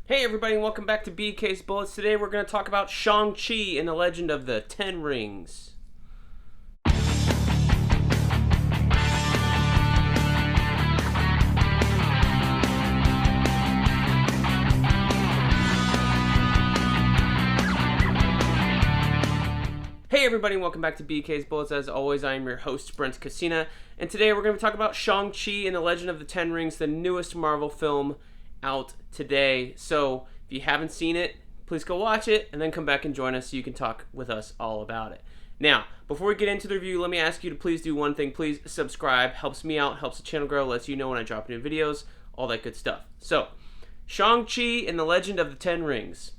Hey everybody, and welcome back to BK's Bullets. Today we're going to talk about Shang-Chi and the Legend of the Ten Rings. Hey everybody, and welcome back to BK's Bullets. As always, I am your host, Brent, and today we're going to talk about Shang-Chi and the Legend of the Ten Rings, the newest Marvel film out today. So if you haven't seen it, please go watch it and then come back and join us so you can talk with us all about it. Now, before we get into the review, let me ask you to please do one thing. Please subscribe. Helps me out, helps the channel grow, lets you know when I drop new videos, all that good stuff. So, Shang-Chi and the Legend of the Ten Rings.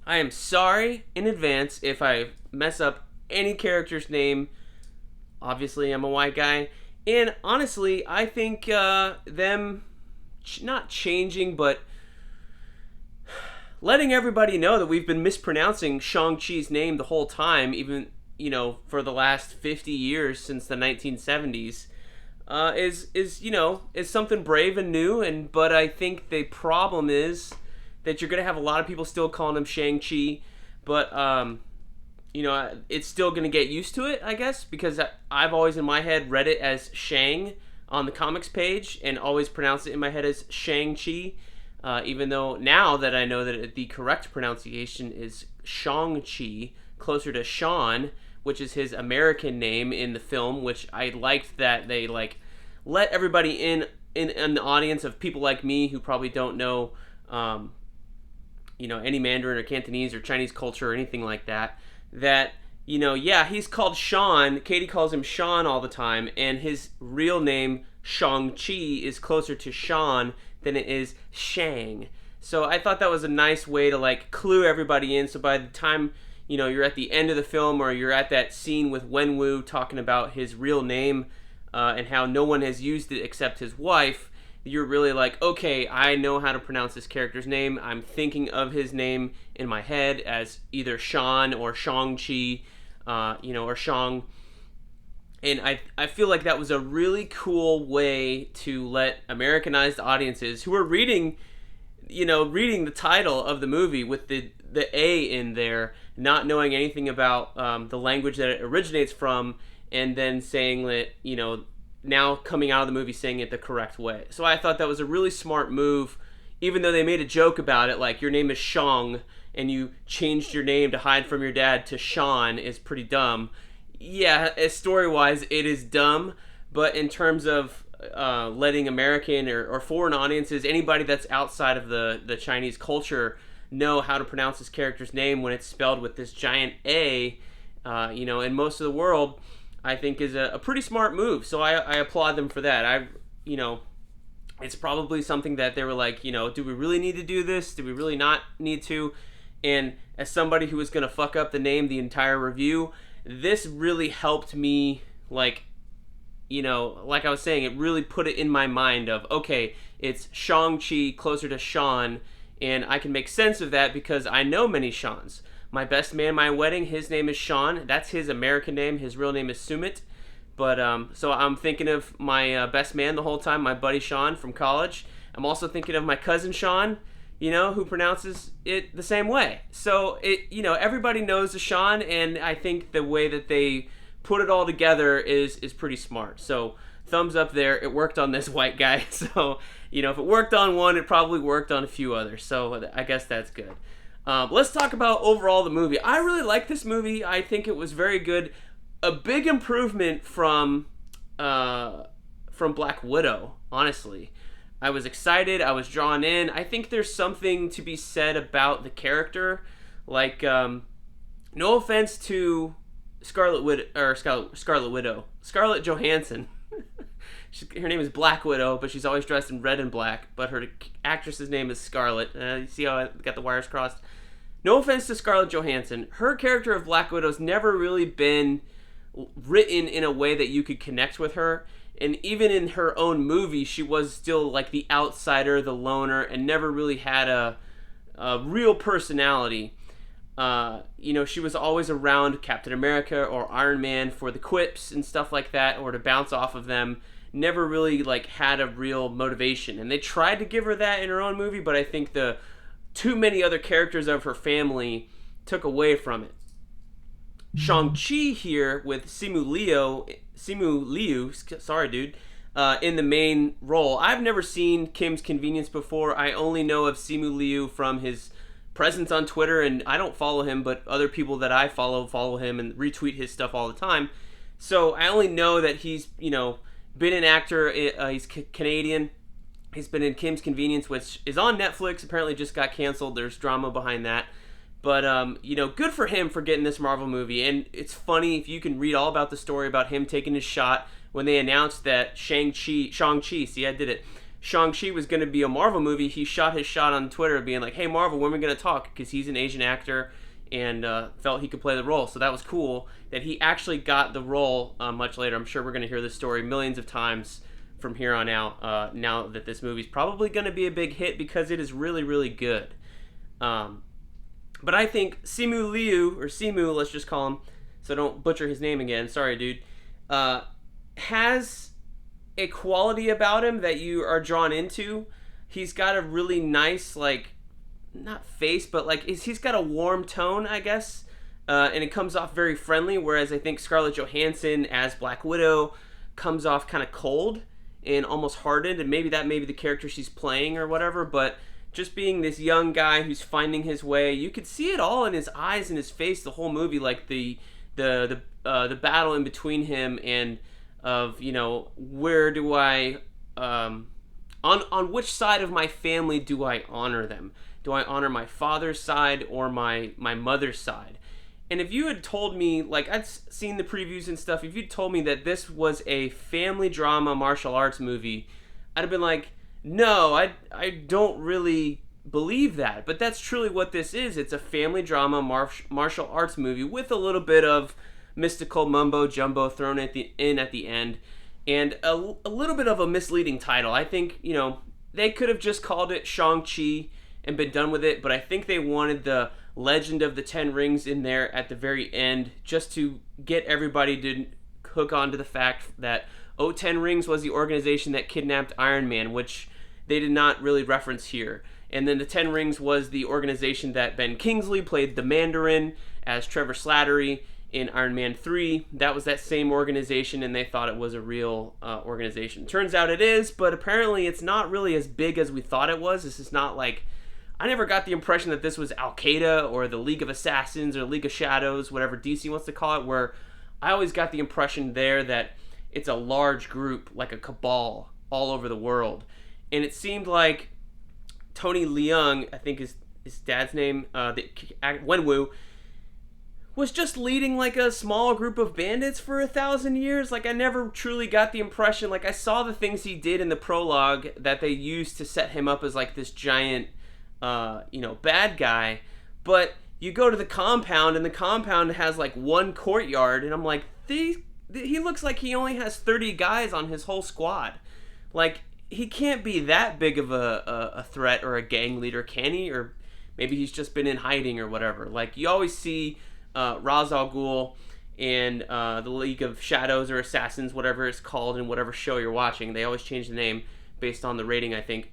I am sorry in advance if I mess up any character's name. Obviously, I'm a white guy. And honestly, I think them not changing, but letting everybody know that we've been mispronouncing Shang-Chi's name the whole time, even, for the last 50 years since the 1970s, is something brave and new. But I think the problem is that you're going to have a lot of people still calling him Shang-Chi, but, it's still going to get used to it, I guess, because I've always in my head read it as Shang on the comics page and always pronounced it in my head as Shang-Chi, even though now that I know that the correct pronunciation is Shang-Chi, closer to Sean, which is his American name in the film, which I liked that they let everybody in the audience of people like me who probably don't know any Mandarin or Cantonese or Chinese culture or anything like that, he's called Sean. Katie calls him Sean all the time, and his real name, Shang-Chi, is closer to Sean than it is Shang. So I thought that was a nice way to clue everybody in, so by the time you're at the end of the film or you're at that scene with Wenwu talking about his real name and how no one has used it except his wife, you're really like, okay, I know how to pronounce this character's name. I'm thinking of his name in my head as either Sean or Shang-Chi, or Shang. And I feel like that was a really cool way to let Americanized audiences who are reading the title of the movie with the A in there, not knowing anything about the language that it originates from, and then saying that, now coming out of the movie saying it the correct way. So I thought that was a really smart move, even though they made a joke about it, like your name is Shang and you changed your name to hide from your dad to Sean is pretty dumb. Yeah, story-wise, it is dumb, but in terms of letting American or foreign audiences, anybody that's outside of the Chinese culture, know how to pronounce this character's name when it's spelled with this giant A, in most of the world, I think is a pretty smart move. So I applaud them for that. It's probably something that they were like, do we really need to do this? Do we really not need to? And as somebody who was going to fuck up the name the entire review, this really helped me, like I was saying, it really put it in my mind of, okay, it's Shang-Chi closer to Sean, and I can make sense of that because I know many Seans. My best man, my wedding, his name is Sean. That's his American name. His real name is Sumit. But so I'm thinking of my best man the whole time, my buddy Sean from college. I'm also thinking of my cousin Sean, who pronounces it the same way. So everybody knows the Sean, and I think the way that they put it all together is pretty smart. So thumbs up there. It worked on this white guy. So if it worked on one, it probably worked on a few others. So I guess that's good. Let's talk about overall the movie. I really like this movie. I think it was very good. A big improvement from Black Widow, honestly. I was excited. I was drawn in. I think there's something to be said about the character. No offense to Scarlet Johansson. Her name is Black Widow, but she's always dressed in red and black. But her actress's name is Scarlet. You see how I got the wires crossed? No offense to Scarlett Johansson. Her character of Black Widow's never really been written in a way that you could connect with her. And even in her own movie, she was still like the outsider, the loner, and never really had a real personality. She was always around Captain America or Iron Man for the quips and stuff like that, or to bounce off of them. Never really had a real motivation, and they tried to give her that in her own movie, but I think the too many other characters of her family took away from it. Shang-Chi here with Simu Liu, sorry dude, in the main role. I've never seen Kim's Convenience before. I only know of Simu Liu from his presence on Twitter, and I don't follow him, but other people that I follow him and retweet his stuff all the time. So I only know that he's, been an actor. He's Canadian. He's been in Kim's Convenience, which is on Netflix. Apparently just got canceled. There's drama behind that. But, good for him for getting this Marvel movie. And it's funny, if you can read all about the story about him taking his shot when they announced that Shang-Chi, see, I did it. Shang-Chi was going to be a Marvel movie. He shot his shot on Twitter being like, hey, Marvel, when are we going to talk? Because he's an Asian actor and felt he could play the role. So that was cool that he actually got the role much later. I'm sure we're going to hear this story millions of times from here on out, now that this movie's probably going to be a big hit because it is really, really good. But I think Simu Liu, or Simu, let's just call him, so don't butcher his name again, sorry dude, has a quality about him that you are drawn into. He's got a really nice, not face, but he's got a warm tone, I guess, and it comes off very friendly, whereas I think Scarlett Johansson as Black Widow comes off kind of cold and almost hardened, and maybe that may be the character she's playing or whatever, but just being this young guy who's finding his way, you could see it all in his eyes and his face the whole movie, like the battle in between him and of, where do I on which side of my family do I honor them? Do I honor my father's side or my mother's side? And if you had told me, I'd seen the previews and stuff, if you'd told me that this was a family drama martial arts movie, I'd have been like, no, I don't really believe that. But that's truly what this is. It's a family drama martial arts movie with a little bit of mystical mumbo jumbo thrown at the end, and a little bit of a misleading title. I think, they could have just called it Shang-Chi and been done with it, but I think they wanted the Legend of the Ten Rings in there at the very end just to get everybody to hook on to the fact that Ten Rings was the organization that kidnapped Iron Man, which they did not really reference here. And then the Ten Rings was the organization that Ben Kingsley played the Mandarin as Trevor Slattery in Iron Man 3. That was that same organization, and they thought it was a real organization. Turns out it is, but apparently it's not really as big as we thought it was. This is not I never got the impression that this was Al-Qaeda or the League of Assassins or League of Shadows, whatever DC wants to call it, where I always got the impression there that it's a large group, like a cabal, all over the world. And it seemed like Tony Leung, I think is his dad's name, Wenwu, was just leading a small group of bandits for 1,000 years. I never truly got the impression, I saw the things he did in the prologue that they used to set him up as this giant, bad guy. But you go to the compound, and the compound has one courtyard, and I'm like, he looks like he only has 30 guys on his whole squad. He can't be that big of a threat or a gang leader, can he? Or maybe he's just been in hiding or whatever. You always see Ra's al Ghul and the League of Shadows or Assassins, whatever it's called in whatever show you're watching. They always change the name based on the rating, I think.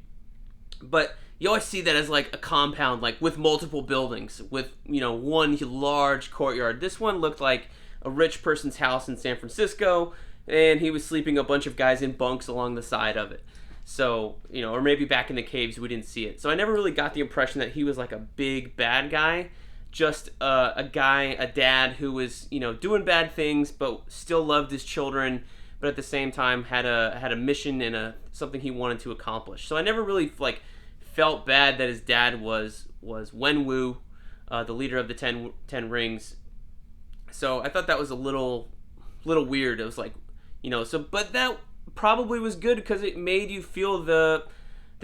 But you always see that as a compound, with multiple buildings, with, one large courtyard. This one looked like a rich person's house in San Francisco, and he was sleeping a bunch of guys in bunks along the side of it. So, or maybe back in the caves, we didn't see it. So I never really got the impression that he was a big bad guy, just a dad who was, doing bad things, but still loved his children, but at the same time had a mission and something he wanted to accomplish. So I never really felt bad that his dad was Wenwu, the leader of the Ten Rings. So I thought that was a little weird. It was but that probably was good because it made you feel the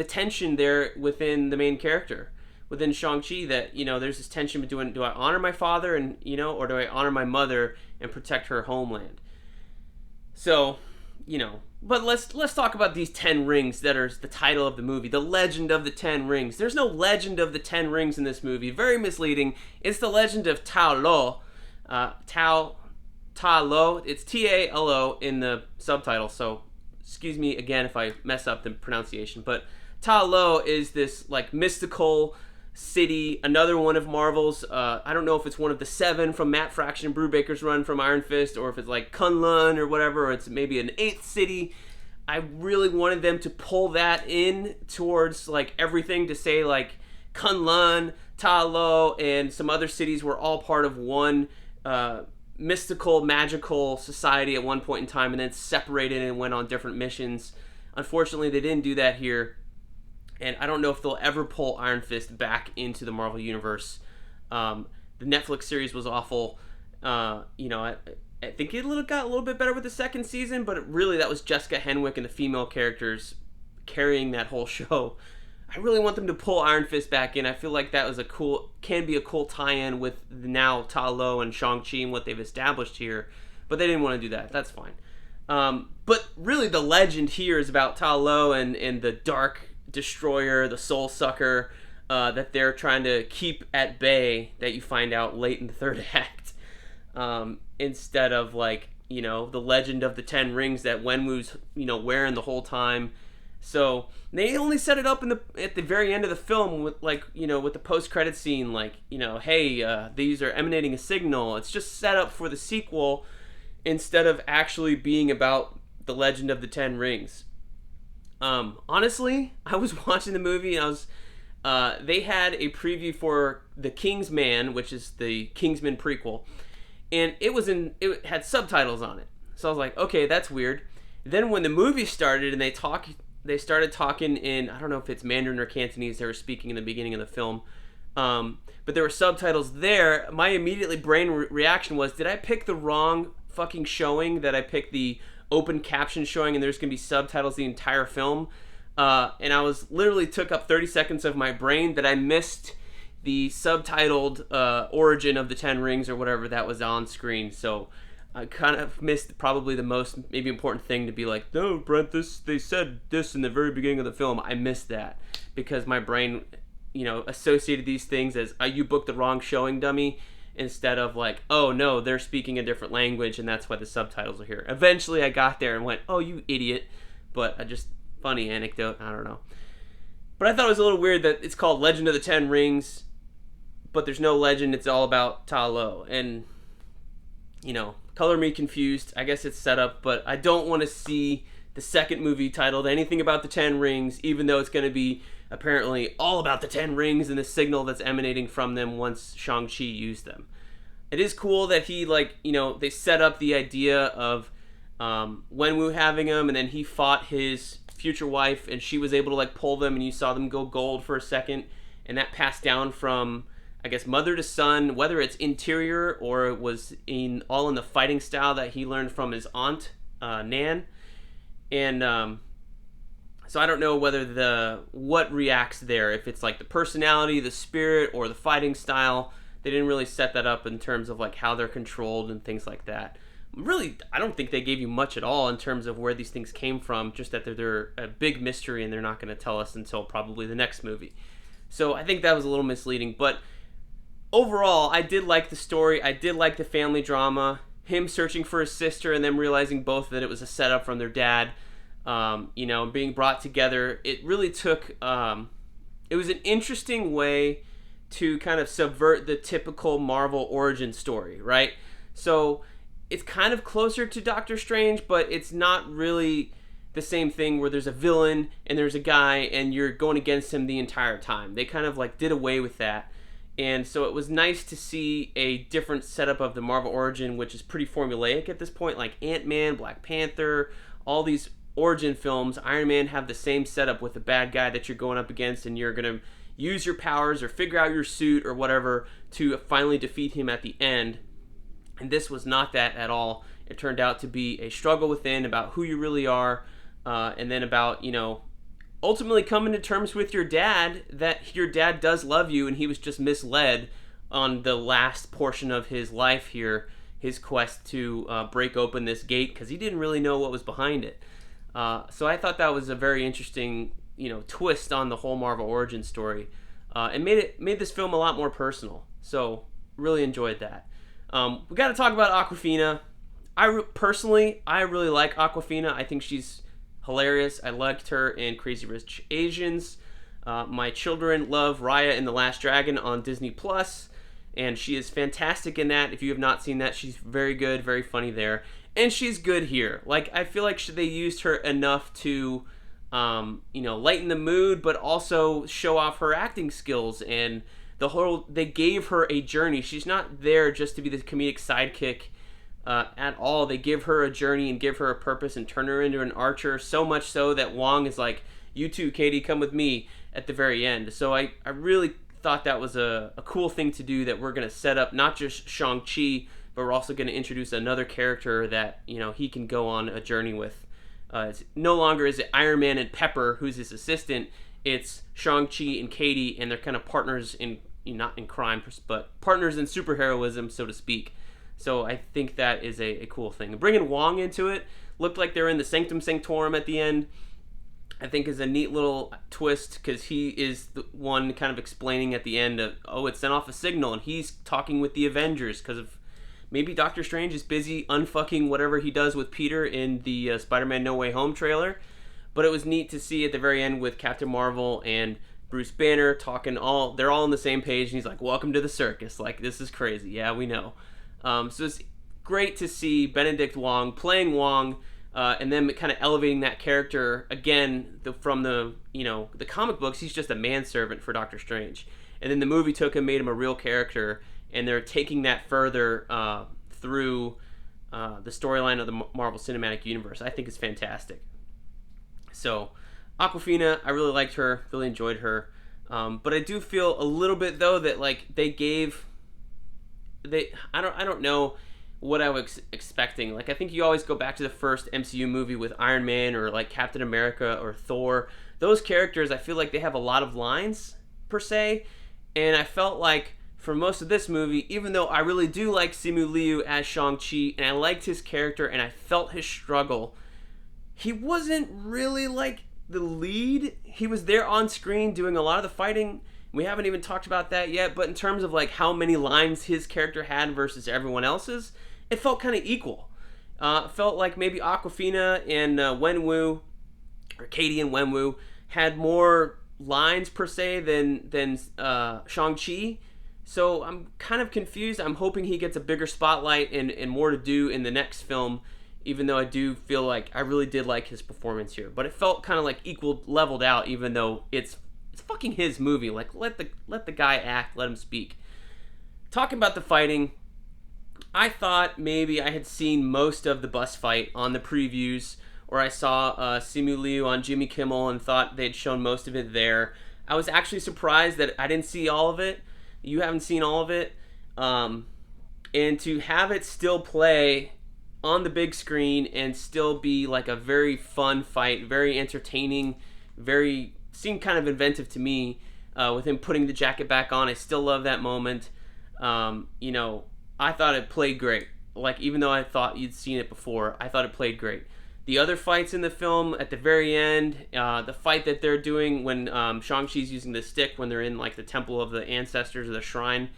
tension there within the main character, within Shang-Chi, that, there's this tension between, do I honor my father and, or do I honor my mother and protect her homeland? So, but let's talk about these 10 rings that are the title of the movie, the Legend of the 10 Rings. There's no Legend of the 10 Rings in this movie. Very misleading. It's the Legend of Ta Lo. Ta Lo. It's Talo in the subtitle, so excuse me again if I mess up the pronunciation, but Ta Lo is this mystical city, another one of Marvel's. I don't know if it's one of the 7 from Matt Fraction and Brubaker's run from Iron Fist, or if it's like Kunlun or whatever, or it's maybe an 8th city. I really wanted them to pull that in towards like everything, to say like Kunlun, Ta Lo, and some other cities were all part of one mystical, magical society at one point in time, and then separated and went on different missions. Unfortunately, they didn't do that here, and I don't know if they'll ever pull Iron Fist back into the Marvel Universe. The Netflix series was awful. I think it got a little bit better with the 2nd season, but really that was Jessica Henwick and the female characters carrying that whole show. I really want them to pull Iron Fist back in. I feel like that was can be a cool tie-in with now Ta Lo and Shang-Chi and what they've established here, but they didn't want to do that. That's fine. But really the legend here is about Ta Lo and the Dark Destroyer, the Soul Sucker, that they're trying to keep at bay, that you find out late in the 3rd act. Instead of like, the legend of the 10 rings that Wenwu's, wearing the whole time. So they only set it up at the very end of the film with like, with the post-credit scene, like, hey, these are emanating a signal. It's just set up for the sequel instead of actually being about the legend of the 10 rings. Honestly, I was watching the movie and they had a preview for The King's Man, which is the Kingsman prequel. And it had subtitles on it. So I was like, okay, that's weird. Then when the movie started and they started talking in, I don't know if it's Mandarin or Cantonese, they were speaking in the beginning of the film. But there were subtitles there. My immediately brain reaction was, did I pick the wrong fucking showing, that I picked the open caption showing and there's going to be subtitles the entire film? And I literally took up 30 seconds of my brain that I missed the subtitled origin of the 10 rings or whatever that was on screen. So I kind of missed probably the most maybe important thing, to be like, no, Brent, they said this in the very beginning of the film. I missed that because my brain, associated these things as you booked the wrong showing, dummy, instead of like, oh no, they're speaking a different language and that's why the subtitles are here. Eventually I got there and went, oh, you idiot. But funny anecdote, I don't know. But I thought it was a little weird that it's called Legend of the 10 Rings, but there's no legend. It's all about Ta Lo. And, color me confused. I guess it's set up, but I don't want to see the second movie titled anything about the 10 rings, even though it's going to be apparently all about the 10 rings and the signal that's emanating from them once Shang-Chi used them. It is cool that he, they set up the idea of Wenwu having him, and then he fought his future wife, and she was able to, pull them, and you saw them go gold for a second, and that passed down from, I guess, mother to son, whether it's interior or it was all in the fighting style that he learned from his aunt, Nan. And so I don't know what reacts there, if it's like the personality, the spirit, or the fighting style. They didn't really set that up in terms of how they're controlled and things like that. Really, I don't think they gave you much at all in terms of where these things came from, just that they're a big mystery and they're not going to tell us until probably the next movie. So I think that was a little misleading, but overall, I did like the story. I did like the family drama. Him searching for his sister and them realizing both that it was a setup from their dad, being brought together. It really took, it was an interesting way to kind of subvert the typical Marvel origin story, right? So it's kind of closer to Doctor Strange, but it's not really the same thing where there's a villain and there's a guy and you're going against him the entire time. They kind of did away with that. And so it was nice to see a different setup of the Marvel origin, which is pretty formulaic at this point, like Ant-Man, Black Panther, all these origin films. Iron Man have the same setup with the bad guy that you're going up against, and you're going to use your powers or figure out your suit or whatever to finally defeat him at the end. And this was not that at all. It turned out to be a struggle within about who you really are, and then about, ultimately coming to terms with your dad, that your dad does love you and he was just misled on the last portion of his life here, his quest to break open this gate, because he didn't really know what was behind it. So I thought that was a very interesting, twist on the whole Marvel origin story, and made this film a lot more personal. really enjoyed that. We got to talk about Awkwafina. I really like Awkwafina. I think she's hilarious. I liked her in Crazy Rich Asians. My children love Raya and the Last Dragon on Disney Plus, and she is fantastic in that. If you have not seen that, she's very good, very funny there, and she's good here. Like, I feel like they used her enough to, lighten the mood, but also show off her acting skills and they gave her a journey. She's not there just to be the comedic sidekick at all. They give her a journey and give her a purpose and turn her into an archer, so much so that Wong is like, you too, Katie, come with me at the very end. So I really thought that was a cool thing to do, that we're going to set up not just Shang-Chi, but we're also going to introduce another character that, he can go on a journey with. No longer is it Iron Man and Pepper, who's his assistant. It's Shang-Chi and Katie, and they're kind of partners in, not in crime, but partners in superheroism, so to speak. So I think that is a cool thing. Bringing Wong into it, looked like they're in the Sanctum Sanctorum at the end, I think is a neat little twist, because he is the one kind of explaining at the end of, it sent off a signal, and he's talking with the Avengers, because of maybe Doctor Strange is busy unfucking whatever he does with Peter in the Spider-Man No Way Home trailer. But it was neat to see at the very end with Captain Marvel and Bruce Banner talking they're all on the same page, and he's like, welcome to the circus. Like, this is crazy. Yeah, we know. So it's great to see Benedict Wong playing Wong, and then kind of elevating that character again from the comic books. He's just a manservant for Doctor Strange, and then the movie took him, made him a real character, and they're taking that further through the storyline of the Marvel Cinematic Universe. I think it's fantastic. So, Aquafina, I really liked her, really enjoyed her, but I do feel a little bit though that like I don't know what I was expecting. Like, I think you always go back to the first MCU movie with Iron Man or like Captain America or Thor. Those characters, I feel like they have a lot of lines per se, and I felt like for most of this movie, even though I really do like Simu Liu as Shang-Chi, and I liked his character and I felt his struggle, he wasn't really like the lead. He was there on screen doing a lot of the fighting. We haven't even talked about that yet, but in terms of like how many lines his character had versus everyone else's, it felt kind of equal. It felt like maybe Aquafina and Wenwu, or Katie and Wenwu, had more lines per se than Shang-Chi. So I'm kind of confused. I'm hoping he gets a bigger spotlight and more to do in the next film, even though I do feel like I really did like his performance here. But it felt kind of like equal, leveled out, even though it's fucking his movie. Like, let the guy act, let him speak. Talking about the fighting, I thought maybe I had seen most of the bus fight on the previews, or I saw Simu Liu on Jimmy Kimmel and thought they'd shown most of it there. I was actually surprised that I didn't see all of it. You haven't seen all of it. And to have it still play on the big screen and still be like a very fun fight, very entertaining, seemed kind of inventive to me, with him putting the jacket back on. I still love that moment. I thought it played great. Like, even though I thought you'd seen it before, I thought it played great. The other fights in the film at the very end, the fight that they're doing when Shang-Chi's using the stick when they're in like the temple of the ancestors or the shrine,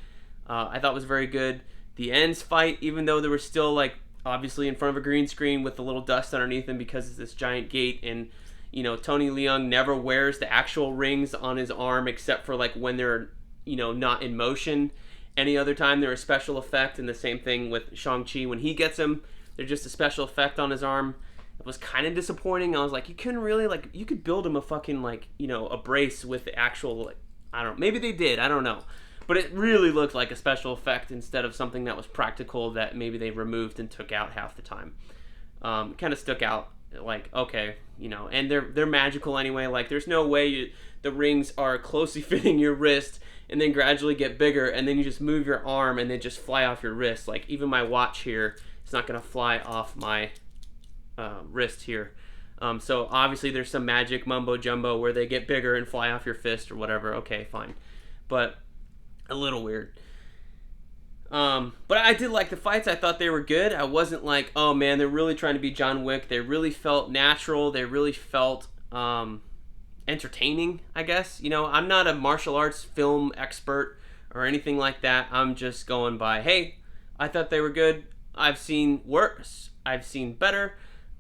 I thought was very good. The ends fight, even though they were still like obviously in front of a green screen with a little dust underneath him because it's this giant gate, and Tony Leung never wears the actual rings on his arm except for like when they're not in motion. Any other time they're a special effect, and the same thing with Shang-Chi. When he gets them, they're just a special effect on his arm. It was kind of disappointing. I was like, you couldn't really, like, you could build him a fucking, like, a brace with the actual, like, I don't know. Maybe they did. I don't know. But it really looked like a special effect instead of something that was practical that maybe they removed and took out half the time. Kind of stuck out, like, okay, and they're magical anyway. Like, there's no way the rings are closely fitting your wrist and then gradually get bigger, and then you just move your arm and they just fly off your wrist. Like, even my watch here, it's not going to fly off my wrist here. So obviously there's some magic mumbo jumbo where they get bigger and fly off your fist or whatever. Okay, fine. But a little weird. But I did like the fights. I thought they were good. I wasn't like, oh man, they're really trying to be John Wick. They really felt natural. They really felt entertaining, I guess. I'm not a martial arts film expert or anything like that. I'm just going by, hey, I thought they were good. I've seen worse. I've seen better.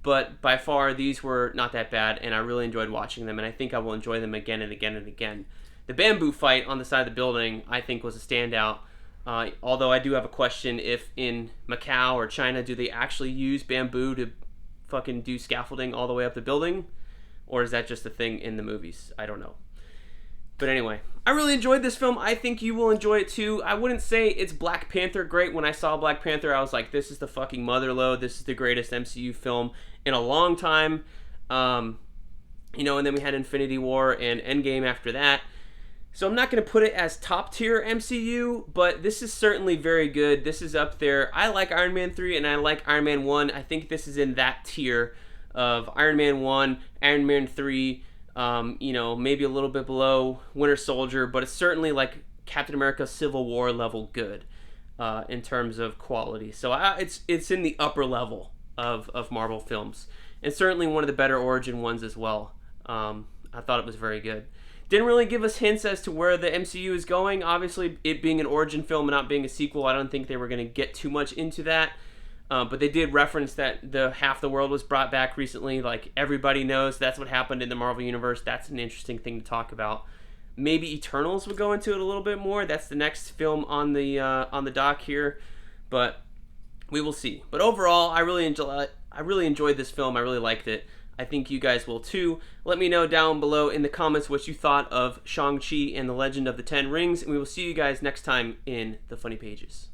but by far these were not that bad, and I really enjoyed watching them, and I think I will enjoy them again and again and again. The bamboo fight on the side of the building, I think, was a standout. Although I do have a question if in Macau or China, do they actually use bamboo to fucking do scaffolding all the way up the building? Or is that just a thing in the movies? I don't know. But anyway, I really enjoyed this film. I think you will enjoy it too. I wouldn't say it's Black Panther great. When I saw Black Panther, I was like, this is the fucking motherlode. This is the greatest MCU film in a long time. And then we had Infinity War and Endgame after that. So I'm not going to put it as top tier MCU, but this is certainly very good. This is up there. I like Iron Man 3 and I like Iron Man 1. I think this is in that tier of Iron Man 1, Iron Man 3, maybe a little bit below Winter Soldier, but it's certainly like Captain America Civil War level good in terms of quality. So it's in the upper level of Marvel films, and certainly one of the better origin ones as well. I thought it was very good. Didn't really give us hints as to where the MCU is going. Obviously, it being an origin film and not being a sequel, I don't think they were going to get too much into that. But they did reference that the half the world was brought back recently. Like, everybody knows that's what happened in the Marvel Universe. That's an interesting thing to talk about. Maybe Eternals would go into it a little bit more. That's the next film on the dock here. But we will see. But overall, I really enjoyed this film. I really liked it. I think you guys will too. Let me know down below in the comments what you thought of Shang-Chi and the Legend of the Ten Rings, and we will see you guys next time in the Funny Pages.